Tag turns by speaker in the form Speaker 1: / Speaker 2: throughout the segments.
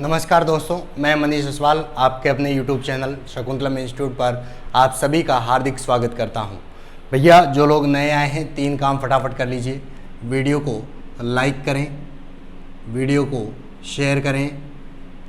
Speaker 1: नमस्कार दोस्तों, मैं मनीष जसवाल आपके अपने YouTube चैनल शकुंतलम इंस्टीट्यूट पर आप सभी का हार्दिक स्वागत करता हूं। भैया जो लोग नए आए हैं 3 काम फटाफट कर लीजिए। वीडियो को लाइक करें, वीडियो को शेयर करें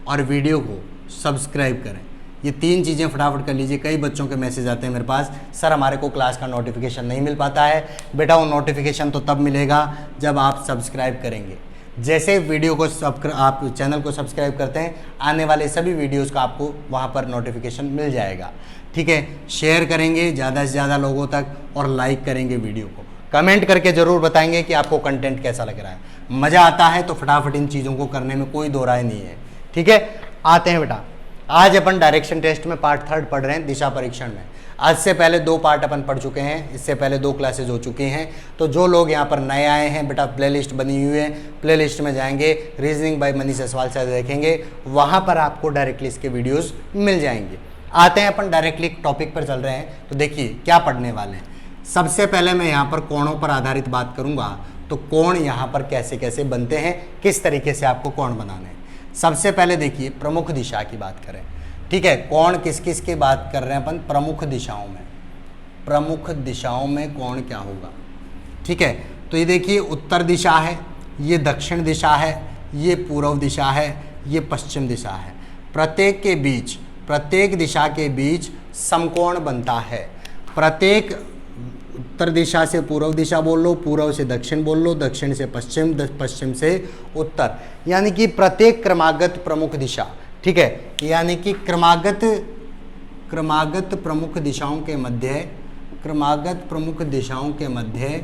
Speaker 1: और वीडियो को सब्सक्राइब करें। ये 3 चीज़ें फटाफट कर लीजिए। कई बच्चों के मैसेज आते हैं मेरे पास, सर हमारे को क्लास का नोटिफिकेशन नहीं मिल पाता है। बेटा वो नोटिफिकेशन तो तब मिलेगा जब आप सब्सक्राइब करेंगे। जैसे वीडियो को आप चैनल को सब्सक्राइब करते हैं, आने वाले सभी वीडियोस का आपको वहाँ पर नोटिफिकेशन मिल जाएगा। ठीक है, शेयर करेंगे ज़्यादा से ज़्यादा लोगों तक और लाइक करेंगे वीडियो को। कमेंट करके ज़रूर बताएंगे कि आपको कंटेंट कैसा लग रहा है। मज़ा आता है तो फटाफट इन चीज़ों को करने में कोई दो राय नहीं है। ठीक है, आते हैं बेटा। आज अपन डायरेक्शन टेस्ट में पार्ट 3 पढ़ रहे हैं, दिशा परीक्षण में। आज से पहले 2 पार्ट अपन पढ़ चुके हैं, इससे पहले 2 क्लासेज हो चुकी हैं। तो जो लोग यहाँ पर नए आए हैं बेटा, प्लेलिस्ट बनी हुई है, प्लेलिस्ट में जाएंगे, रीजनिंग बाय मनीष जसवाल से देखेंगे, वहाँ पर आपको डायरेक्टली इसके वीडियोस मिल जाएंगे। आते हैं अपन डायरेक्टली टॉपिक पर चल रहे हैं। तो देखिए क्या पढ़ने वाले हैं। सबसे पहले मैं यहाँ पर कोणों पर आधारित बात करूँगा। तो कोण यहाँ पर कैसे कैसे बनते हैं, किस तरीके से आपको कोण बनाने हैं। सबसे पहले देखिए प्रमुख दिशा की बात करें। ठीक है, कोण किस किस की बात कर रहे हैं अपन? प्रमुख दिशाओं में। प्रमुख दिशाओं में कोण क्या होगा? ठीक है, तो ये देखिए उत्तर दिशा है, ये दक्षिण दिशा है, ये पूर्व दिशा है, ये पश्चिम दिशा है। प्रत्येक के बीच, प्रत्येक दिशा के बीच समकोण बनता है। प्रत्येक उत्तर दिशा से पूर्व दिशा बोल लो, पूर्व से दक्षिण बोल लो, दक्षिण से पश्चिम, पश्चिम से उत्तर, यानी कि प्रत्येक क्रमागत प्रमुख दिशा। ठीक है, यानी कि क्रमागत प्रमुख दिशाओं के मध्य, क्रमागत प्रमुख दिशाओं के मध्य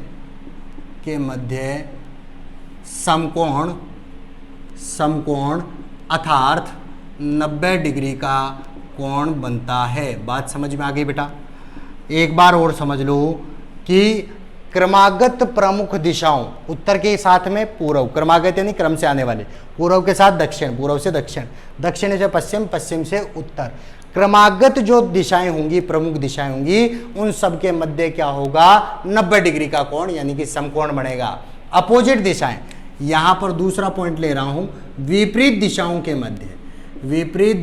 Speaker 1: समकोण अर्थात 90 डिग्री का कोण बनता है। बात समझ में आ गई बेटा? एक बार और समझ लो कि क्रमागत प्रमुख दिशाओं, उत्तर के साथ में पूर्व, क्रमागत यानी क्रम से आने वाले, पूर्व के साथ दक्षिण, पूर्व से दक्षिण, दक्षिण से पश्चिम, पश्चिम से उत्तर, क्रमागत जो दिशाएं होंगी, प्रमुख दिशाएं होंगी, उन सब के मध्य क्या होगा? 90 डिग्री का कोण, यानी कि समकोण बनेगा। अपोजिट दिशाएं, यहां पर दूसरा पॉइंट ले रहा हूं, विपरीत दिशाओं के मध्य, विपरीत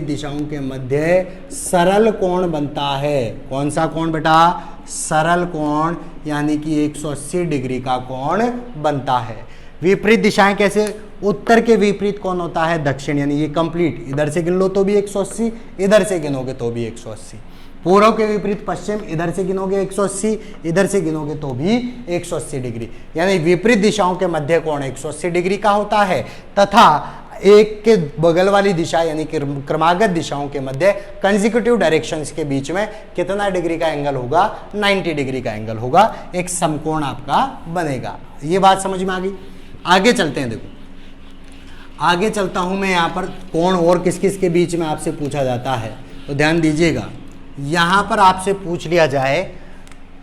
Speaker 1: दिशाओं के मध्य सरल कोण बनता है। कौन सा कोण बेटा? सरल कोण, यानी कि 180 डिग्री का कोण बनता है। विपरीत दिशाएं कैसे? उत्तर के विपरीत कौन होता है? दक्षिण, यानी ये कंप्लीट, इधर से गिन लो तो भी 180, इधर से गिनोगे तो भी 180। पूर्व के विपरीत पश्चिम, इधर से गिनोगे 180, इधर से गिनोगे तो भी 180 डिग्री, यानी विपरीत दिशाओं के मध्य कोण 180 डिग्री का होता है। तथा एक के बगल वाली दिशा यानी कि क्रमागत दिशाओं के मध्य कंसेक्यूटिव डायरेक्शंस के बीच में कितना डिग्री का एंगल होगा? 90 डिग्री का एंगल होगा। एक समकोण आपका बनेगा। ये बात समझ में आ गई? आगे चलते हैं। देखो आगे चलता हूं मैं। यहाँ पर कोण और किस किस के बीच में आपसे पूछा जाता है, तो ध्यान दीजिएगा। यहाँ पर आपसे पूछ लिया जाए,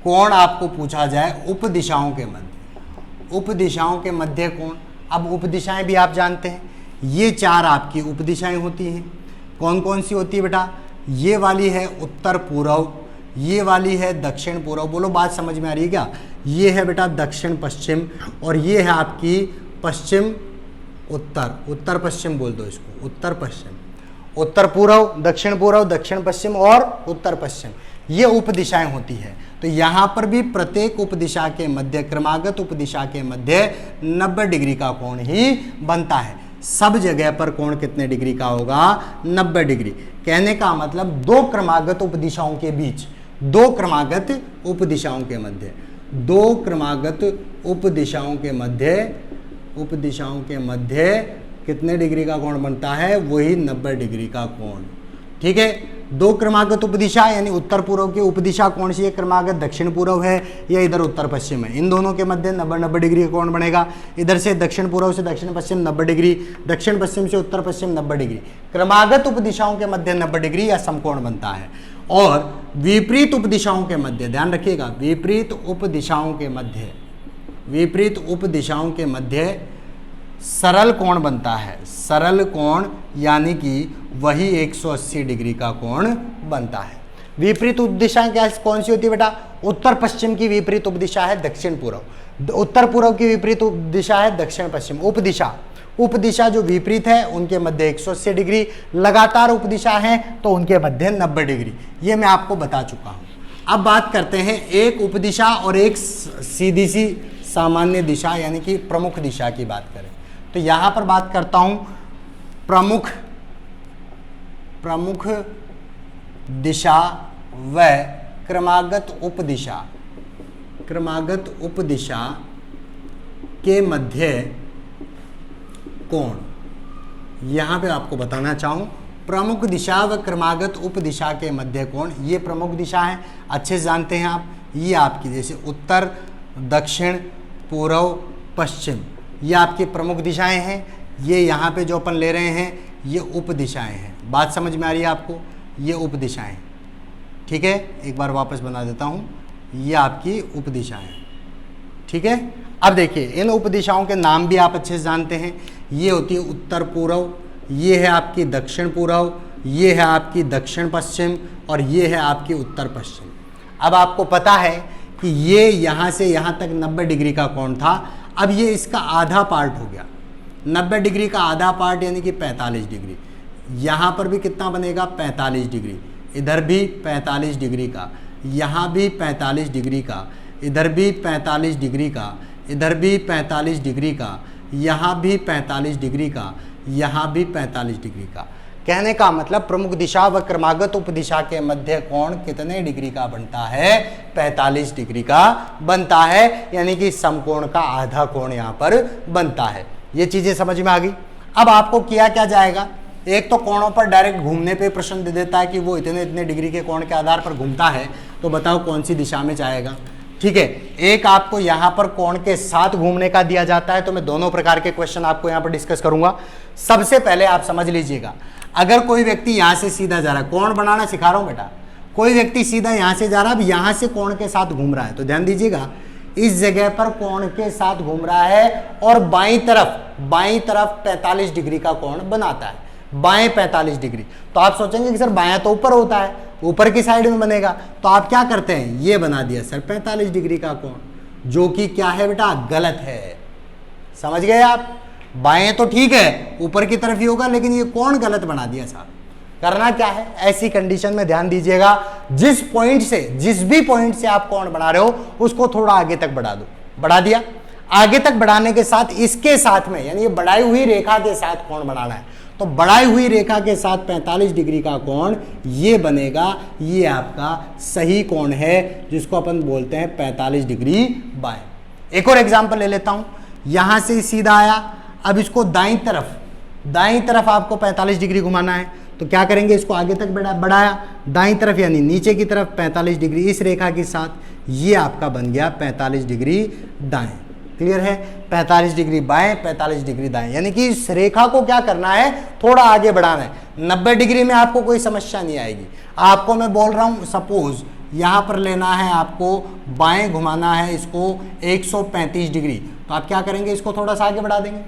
Speaker 1: कोण आपको पूछा जाए उपदिशाओं के मध्य, उपदिशाओं के मध्य कोण। अब उपदिशाएं भी आप जानते हैं, ये 4 आपकी उपदिशाएं होती हैं। कौन कौन सी होती है बेटा? ये वाली है उत्तर पूर्व, ये वाली है दक्षिण पूर्व। बोलो बात समझ में आ रही है क्या? ये है बेटा दक्षिण पश्चिम, और ये है आपकी पश्चिम उत्तर, उत्तर पश्चिम बोल दो इसको, उत्तर पश्चिम, उत्तर पूर्व, दक्षिण पश्चिम और उत्तर पश्चिम, ये उपदिशाएं होती है। तो यहाँ पर भी प्रत्येक उपदिशा के मध्य, क्रमागत उपदिशा के मध्य 90 डिग्री का कोण ही बनता है। सब जगह पर कोण कितने डिग्री का होगा? 90 डिग्री। कहने का मतलब 2 क्रमागत उपदिशाओं के बीच, 2 क्रमागत उपदिशाओं के मध्य, 2 क्रमागत उपदिशाओं के मध्य कितने डिग्री का कोण बनता है? वही 90 डिग्री का कोण। ठीक है, 2 क्रमागत उपदिशा यानी उत्तर पूर्व की उपदिशा कौन सी है? क्रमागत दक्षिण पूर्व है या इधर उत्तर पश्चिम है। इन दोनों के मध्य 90 डिग्री का कोण बनेगा। इधर से दक्षिण पूर्व से दक्षिण पश्चिम 90 डिग्री, दक्षिण पश्चिम से उत्तर पश्चिम 90 डिग्री। क्रमागत उपदिशाओं के मध्य 90 डिग्री या समकोण बनता है। और विपरीत उपदिशाओं के मध्य, ध्यान रखिएगा, विपरीत उपदिशाओं के मध्य सरल कोण बनता है। सरल कोण यानी कि वही 180 डिग्री का कोण बनता है। विपरीत उपदिशाएं क्या कौन सी होती है बेटा? उत्तर पश्चिम की विपरीत उपदिशा है दक्षिण पूर्व, उत्तर पूर्व की विपरीत दिशा है दक्षिण पश्चिम। उपदिशा, उपदिशा जो विपरीत है उनके मध्य 180 डिग्री, लगातार उपदिशा है तो उनके मध्य 90 डिग्री। ये मैं आपको बता चुका हूं। अब बात करते हैं एक उपदिशा और एक सीधी सी सामान्य दिशा यानी कि प्रमुख दिशा की बात करें तो यहां पर बात करता हूं प्रमुख दिशा व क्रमागत उपदिशा के मध्य कोण। यहां पे आपको बताना चाहूं प्रमुख दिशा व क्रमागत उपदिशा के मध्य कोण, ये प्रमुख दिशा है, अच्छे से जानते हैं आप। ये आपकी जैसे उत्तर, दक्षिण, पूर्व, पश्चिम, ये आपकी प्रमुख दिशाएं हैं। ये यहाँ पे जो अपन ले रहे हैं ये उपदिशाएं हैं। बात समझ में आ रही है आपको? ये उपदिशाएं, ठीक है। एक बार वापस बना देता हूँ, ये आपकी उपदिशाएं, ठीक है। अब देखिए इन उपदिशाओं के नाम भी आप अच्छे से जानते हैं। ये होती है उत्तर पूर्व, ये है आपकी दक्षिण पूर्व, ये है आपकी दक्षिण पश्चिम और ये है आपकी उत्तर पश्चिम। अब आपको पता है कि ये यहाँ से यहाँ तक 90 डिग्री का कोण था। अब ये इसका आधा पार्ट हो गया, 90 डिग्री का आधा पार्ट यानी कि 45 डिग्री। यहाँ पर भी कितना बनेगा? 45 डिग्री। इधर भी 45 डिग्री का, यहाँ भी 45 डिग्री का, इधर भी 45 डिग्री का, इधर भी 45 डिग्री का, यहाँ भी 45 डिग्री का, यहाँ भी 45 डिग्री का। कहने का मतलब प्रमुख दिशा व क्रमागत उपदिशा के मध्य कोण कितने डिग्री का बनता है? 45 डिग्री का बनता है, यानी कि समकोण का आधा कोण यहाँ पर बनता है। ये चीजें समझ में आ गई। अब आपको किया क्या जाएगा? एक तो कोणों पर डायरेक्ट घूमने पे प्रश्न दे देता है कि वो इतने इतने डिग्री के कोण के आधार पर घूमता है, तो बताओ कौन सी दिशा में जाएगा, ठीक है। एक आपको यहाँ पर कोण के साथ घूमने का दिया जाता है, तो मैं दोनों प्रकार के क्वेश्चन आपको यहाँ पर डिस्कस करूंगा। सबसे पहले आप समझ लीजिएगा, अगर कोई व्यक्ति यहाँ से सीधा जा रहा है, कोण बनाना सिखा रहा हूं बेटा, कोई व्यक्ति सीधा यहाँ से जा रहा है, अब यहाँ से कोण के साथ घूम रहा है, तो ध्यान दीजिएगा इस जगह पर कोण के साथ घूम रहा है और बाईं तरफ 45 डिग्री का कोण बनाता है, बाएं 45 डिग्री। तो आप सोचेंगे कि सर बायां तो ऊपर होता है, ऊपर की साइड में बनेगा, तो आप क्या करते हैं? ये बना दिया सर 45 डिग्री का कोण, जो कि क्या है बेटा? गलत है। समझ गए आप? बाएं तो ठीक है, ऊपर की तरफ ही होगा, लेकिन ये कोण गलत बना दिया साहब। करना क्या है? ऐसी कंडीशन में ध्यान दीजिएगा, जिस भी पॉइंट से आप कोण बना रहे हो उसको थोड़ा आगे तक बढ़ा दो। बढ़ा दिया, आगे तक बढ़ाने के साथ इसके साथ में यानी ये बढ़ाई हुई रेखा के साथ कोण बनाना है, तो बढ़ाई हुई रेखा के साथ 45 डिग्री का कोण ये बनेगा। ये आपका सही कोण है, जिसको अपन बोलते हैं 45 डिग्री बाएं। एक और एग्जांपल ले लेता हूं। यहां से सीधा आया, अब इसको दाईं तरफ आपको 45 डिग्री घुमाना है, तो क्या करेंगे? इसको आगे तक बढ़ाया, दाईं तरफ यानी नीचे की तरफ 45 डिग्री इस रेखा के साथ, ये आपका बन गया 45 डिग्री दाएं। क्लियर है? 45 डिग्री बाएं, 45 डिग्री दाएं, यानी कि इस रेखा को क्या करना है? थोड़ा आगे बढ़ाना है। 90 डिग्री में आपको कोई समस्या नहीं आएगी। आपको मैं बोल रहा हूं, सपोज यहां पर लेना है आपको, बाएं घुमाना है इसको 135 डिग्री, तो आप क्या करेंगे? इसको थोड़ा सा आगे बढ़ा देंगे।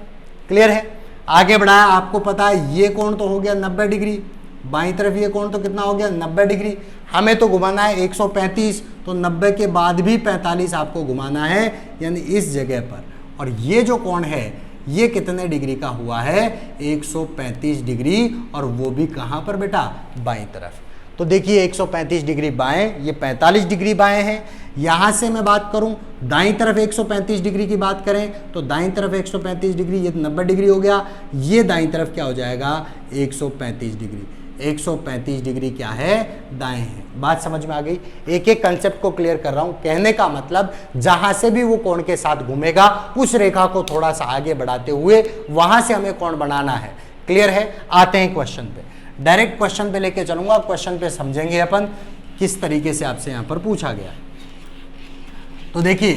Speaker 1: क्लियर है? आगे बढ़ाया, आपको पता है ये कोण तो हो गया 90 डिग्री, बाईं तरफ ये कोण तो कितना हो गया? 90 डिग्री। हमें तो घुमाना है 135, तो 90 के बाद भी 45 आपको घुमाना है, यानी इस जगह पर। और ये जो कोण है ये कितने डिग्री का हुआ है? 135 डिग्री, और वो भी कहां पर बेटा? बाईं तरफ। तो देखिए 135 डिग्री बाएं, ये 45 डिग्री बाएं है। यहां से मैं बात करूं दाईं तरफ 135 डिग्री की बात करें, तो दाईं तरफ 135 डिग्री, ये 90 डिग्री हो गया। ये दाईं तरफ क्या हो जाएगा? 135 डिग्री। 135 डिग्री क्या है? दाएं है। बात समझ में आ गई? एक एक कंसेप्ट को क्लियर कर रहा हूं। कहने का मतलब जहां से भी वो कोण के साथ घूमेगा, उस रेखा को थोड़ा सा आगे बढ़ाते हुए वहां से हमें कोण बनाना है। क्लियर है? आते हैं क्वेश्चन पे, डायरेक्ट क्वेश्चन पे लेके चलूंगा। क्वेश्चन पे समझेंगे अपन किस तरीके से आपसे यहां पर पूछा गया। तो देखिए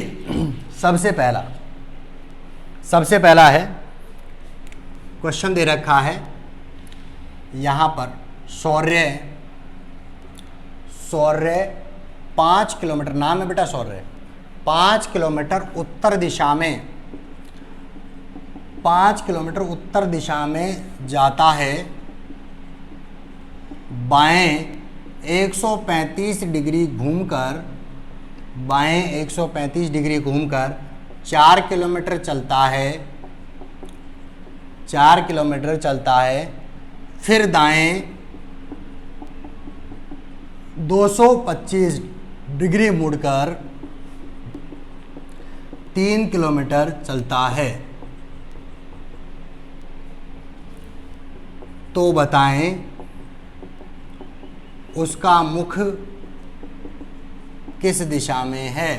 Speaker 1: सबसे पहला है, क्वेश्चन दे रखा है यहां पर, सौर्य 5 किलोमीटर, नाम है बेटा सौर्य, 5 किलोमीटर उत्तर दिशा में, 5 किलोमीटर उत्तर दिशा में जाता है, बाएं 135 डिग्री घूमकर, बाएं 135 डिग्री घूमकर 4 किलोमीटर चलता है, 4 किलोमीटर चलता है, फिर दाएं 225 डिग्री मुड़कर 3 किलोमीटर चलता है, तो बताएं उसका मुख किस दिशा में है,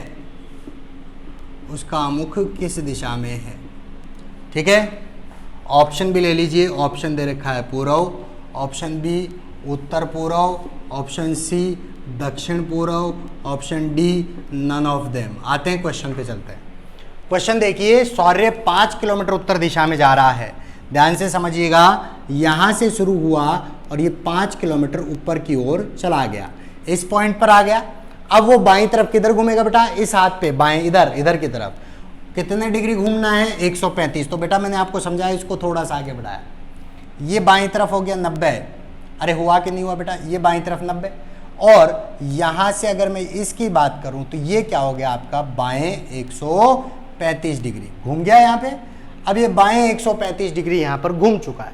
Speaker 1: उसका मुख किस दिशा में है। ठीक है, ऑप्शन भी ले लीजिए। ऑप्शन दे रखा है पूर्व, ऑप्शन बी उत्तर पूर्व, ऑप्शन सी दक्षिण पूर्व, option D none of them. आते हैं क्वेश्चन पे, चलते हैं। क्वेश्चन देखिए, सौर्य 5 किलोमीटर उत्तर दिशा में जा रहा है। ध्यान से समझिएगा, यहां से शुरू हुआ और ये 5 किलोमीटर ऊपर की ओर चला गया, इस पॉइंट पर आ गया। अब वो बाईं तरफ किधर घूमेगा बेटा, इस हाथ पे बाएं, इधर की तरफ कितने डिग्री घूमना है, 135। तो बेटा मैंने आपको समझाया, इसको थोड़ा सा आगे बढ़ाया। ये बाईं तरफ हो गया 90, अरे हुआ कि नहीं हुआ बेटा, ये बाईं तरफ 90। और यहां से अगर मैं इसकी बात करूं तो ये क्या हो गया आपका, बाएं 135 डिग्री घूम गया यहाँ पे। अब ये बाएं 135 डिग्री यहाँ पर घूम चुका है।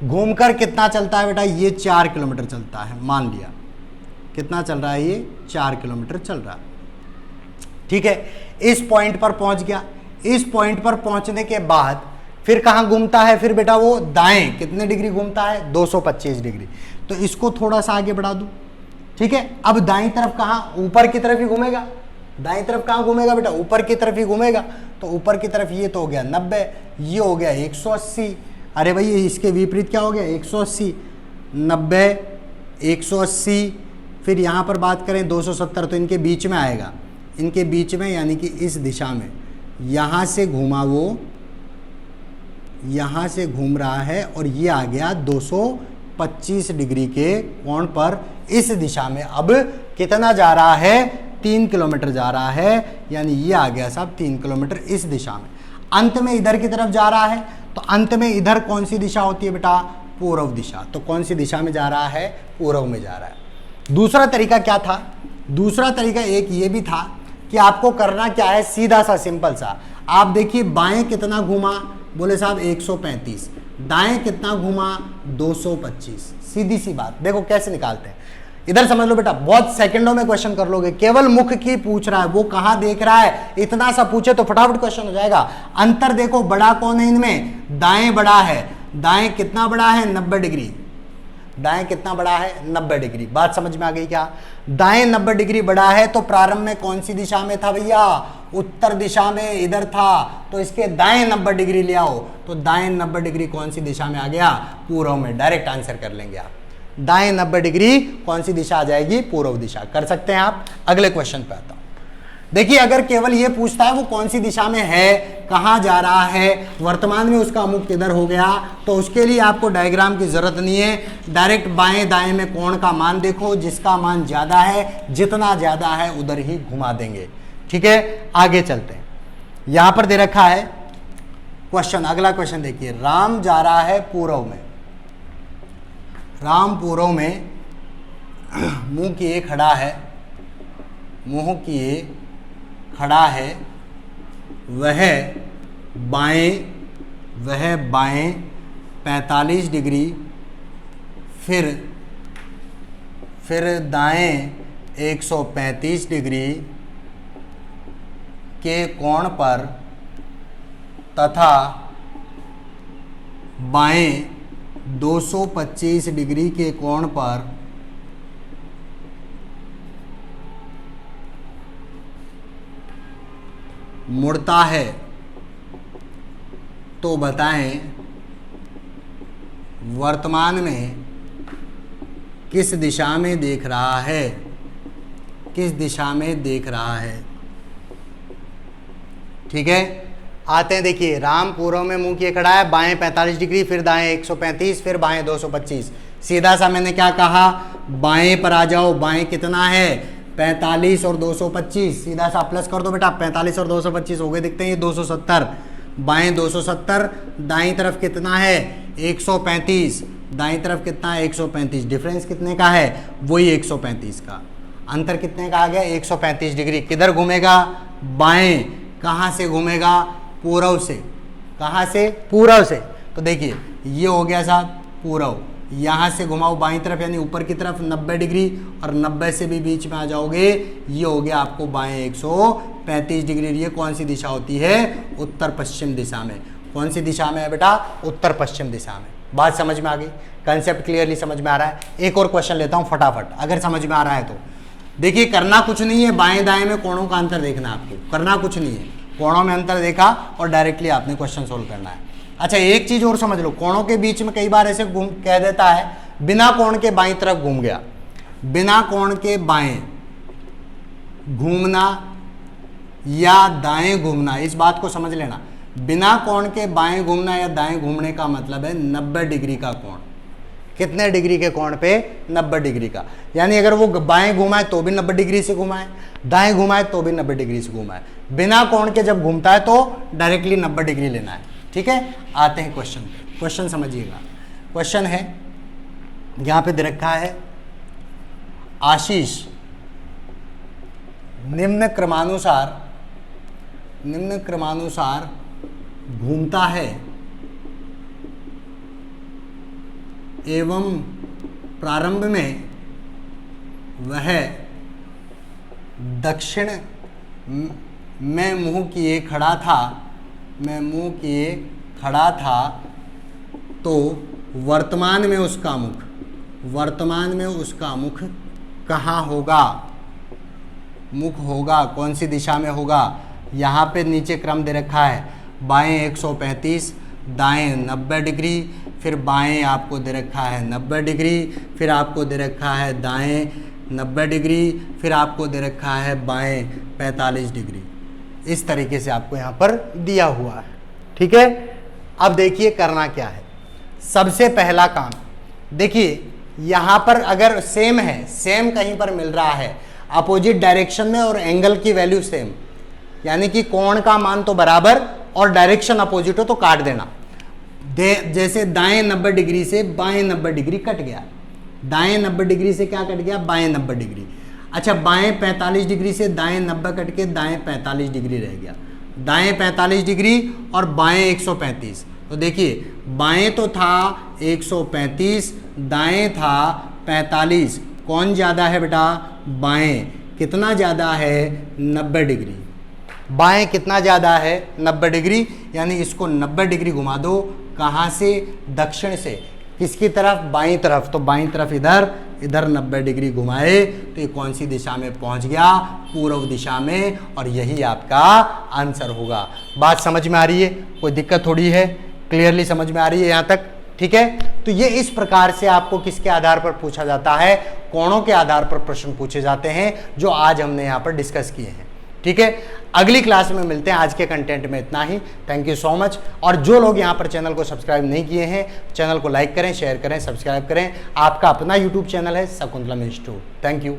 Speaker 1: घूमकर कितना चलता है बेटा, ये 4 किलोमीटर चलता है, मान लिया। कितना चल रहा है, ये 4 किलोमीटर चल रहा है। ठीक है, इस पॉइंट पर पहुंच गया। इस पॉइंट पर पहुंचने के बाद फिर कहां घूमता है, फिर बेटा वो दाएं कितने डिग्री घूमता है, 225 डिग्री। तो इसको थोड़ा सा आगे बढ़ा दूं। ठीक है, अब दाईं तरफ कहां, ऊपर की तरफ ही घूमेगा। दाईं तरफ कहां घूमेगा बेटा, ऊपर की तरफ ही घूमेगा। तो ऊपर की तरफ ये तो हो गया 90, ये हो गया 180। अरे भाई इसके विपरीत क्या हो गया, 180, 90, 180। फिर यहाँ पर बात करें 270, तो इनके बीच में आएगा, इनके बीच में, यानी कि इस दिशा में। यहाँ से घूमा वो, यहाँ से घूम रहा है और ये आ गया 225 डिग्री के कोण पर इस दिशा में। अब कितना जा रहा है, 3 किलोमीटर जा रहा है, यानी ये आ गया साहब 3 किलोमीटर इस दिशा में। अंत में इधर की तरफ जा रहा है, तो अंत में इधर कौन सी दिशा होती है बेटा, पूर्व दिशा। तो कौन सी दिशा में जा रहा है, पूर्व में जा रहा है। दूसरा तरीका क्या था, दूसरा तरीका एक ये भी था कि आपको करना क्या है, सीधा सा सिंपल सा। आप देखिए बाएं कितना घूमा, बोले साहब 135, दाएं कितना घूमा 225। सीधी सी बात, देखो कैसे निकालते हैं। इधर समझ लो बेटा, बहुत सेकंडों में क्वेश्चन कर लोगे। केवल मुख की पूछ रहा है, वो कहां देख रहा है, इतना सा पूछे तो फटाफट क्वेश्चन हो जाएगा। अंतर देखो, बड़ा कौन है इनमें, दाएं बड़ा है। दाएं कितना बड़ा है, 90 डिग्री। दाएं कितना बड़ा है, 90 डिग्री। बात समझ में आ गई क्या, दाएं 90 डिग्री बड़ा है। तो प्रारंभ में कौन सी दिशा में था भैया, उत्तर दिशा में, इधर था। तो इसके दाएं 90 डिग्री ले आओ, तो दाएं 90 डिग्री कौन सी दिशा में आ गया, पूर्व में। डायरेक्ट आंसर कर लेंगे आप। दाएं 90 डिग्री कौन सी दिशा आ जाएगी, पूर्व दिशा। कर सकते हैं आप। अगले क्वेश्चन पे आता हूं। देखिए, अगर केवल ये पूछता है वो कौन सी दिशा में है, कहां जा रहा है, वर्तमान में उसका मुख किधर हो गया, तो उसके लिए आपको डायग्राम की जरूरत नहीं है। डायरेक्ट बाएं दाएं में कोण का मान देखो, जिसका मान ज्यादा है, जितना ज्यादा है उधर ही घुमा देंगे। ठीक है, आगे चलते हैं। यहां पर दे रखा है क्वेश्चन, अगला क्वेश्चन देखिए। राम जा रहा है पूर्व में, राम पूर्व में मुंह किए खड़ा है, मुंह किए खड़ा है। वह बाएं 45 डिग्री, फिर दाएं 135 डिग्री के कोण पर तथा बाएं 225 डिग्री के कोण पर मुड़ता है, तो बताएं वर्तमान में किस दिशा में देख रहा है, किस दिशा में देख रहा है। ठीक है, आते हैं। देखिए, राम पूर्व में मुंह किए खड़ा है, बाएं 45 डिग्री, फिर दाएं 135, फिर बाएं 225। सीधा सा मैंने क्या कहा, बाएं पर आ जाओ। बाएं कितना है, 45 और 225। सीधा सा प्लस कर दो बेटा, 45 और 225 हो गए, दिखते हैं ये 270। बाएं 270, दाईं तरफ कितना है 135, दाईं तरफ कितना है 135। डिफरेंस कितने का है, वही 135 का। अंतर कितने का आ गया, 135 डिग्री। किधर घूमेगा, बाएं। कहाँ से घूमेगा, पूर्व से। कहाँ से, पूर्व से। तो देखिए ये हो गया साहब पूरब, यहाँ से घुमाओ बाईं तरफ यानी ऊपर की तरफ 90 डिग्री, और 90 से भी बीच में आ जाओगे, ये हो गया आपको बाएं 135 डिग्री। ये कौन सी दिशा होती है? उत्तर पश्चिम दिशा में। कौन सी दिशा में है बेटा? उत्तर पश्चिम दिशा में। बात समझ में आ गई? कंसेप्ट क्लियरली समझ में आ रहा है? एक और क्वेश्चन लेता हूँ फटाफट, अगर समझ में आ रहा है तो। देखिए करना कुछ नहीं है, बाएं दाएं में कोणों का अंतर देखना है आपको, करना कुछ नहीं है, कोणों में अंतर देखा और डायरेक्टली आपने क्वेश्चन सोल्व करना है। अच्छा एक चीज और समझ लो, कोणों के बीच में कई बार ऐसे घूम कह देता है बिना कोण के बाईं तरफ घूम गया, बिना कोण के बाएं घूमना या दाएं घूमना, इस बात को समझ लेना। बिना कोण के बाएं घूमना या दाएं घूमने का मतलब है 90 डिग्री का कोण। कितने डिग्री के कोण पे? 90 डिग्री का। यानी अगर वो बाएं घुमाए तो भी 90 डिग्री से घुमाए, दाएं घुमाए तो भी 90 डिग्री से घुमाए। बिना कोण के जब घूमता है तो डायरेक्टली 90 डिग्री लेना है। ठीक है, आते हैं क्वेश्चन पे। क्वेश्चन समझिएगा। क्वेश्चन है यहां पे दे रखा है आशीष निम्न क्रमानुसार घूमता है एवं प्रारंभ में वह दक्षिण में मुंह किए खड़ा था, तो वर्तमान में उसका मुख कहाँ होगा? मुख होगा कौन सी दिशा में होगा? यहाँ पे नीचे क्रम दे रखा है, बाएं 135, दाएं 90 डिग्री, फिर बाएं आपको दे रखा है 90 डिग्री, फिर आपको दे रखा है दाएं 90 डिग्री, फिर आपको दे रखा है बाएं 45 डिग्री। इस तरीके से आपको यहाँ पर दिया हुआ है। ठीक है, अब देखिए करना क्या है। सबसे पहला काम देखिए, यहाँ पर अगर सेम है, सेम कहीं पर मिल रहा है अपोजिट डायरेक्शन में और एंगल की वैल्यू सेम, यानी कि कोण का मान तो बराबर और डायरेक्शन अपोजिट हो तो काट देना। जैसे दाएं 90 डिग्री से बाएं 90 डिग्री कट गया, दाएं 90 डिग्री से क्या कट गया? बाएं 90 डिग्री। अच्छा बाएं 45 डिग्री से दाएं 90 कट के दाएं 45 डिग्री रह गया, दाएं 45 डिग्री और बाएं 135। तो देखिए बाएं तो था 135, दाएं था 45, कौन ज़्यादा है बेटा? बाएं। कितना ज़्यादा है? 90 डिग्री। बाएं कितना ज़्यादा है? 90 डिग्री। यानी इसको 90 डिग्री घुमा दो। कहाँ से? दक्षिण से। किसकी तरफ? बाईं तरफ। तो बाईं तरफ इधर 90 डिग्री घुमाए तो ये कौन सी दिशा में पहुंच गया? पूर्व दिशा में, और यही आपका आंसर होगा। बात समझ में आ रही है? कोई दिक्कत थोड़ी है? क्लियरली समझ में आ रही है यहाँ तक? ठीक है, तो ये इस प्रकार से आपको किसके आधार पर पूछा जाता है? कोणों के आधार पर प्रश्न पूछे जाते हैं, जो आज हमने यहाँ पर डिस्कस किए हैं। ठीक है, अगली क्लास में मिलते हैं। आज के कंटेंट में इतना ही। Thank you so much. और जो लोग यहाँ पर चैनल को सब्सक्राइब नहीं किए हैं, चैनल को लाइक करें, शेयर करें, सब्सक्राइब करें। आपका अपना यूट्यूब चैनल है शकुंतलम इंस्टीट्यूट। Thank you.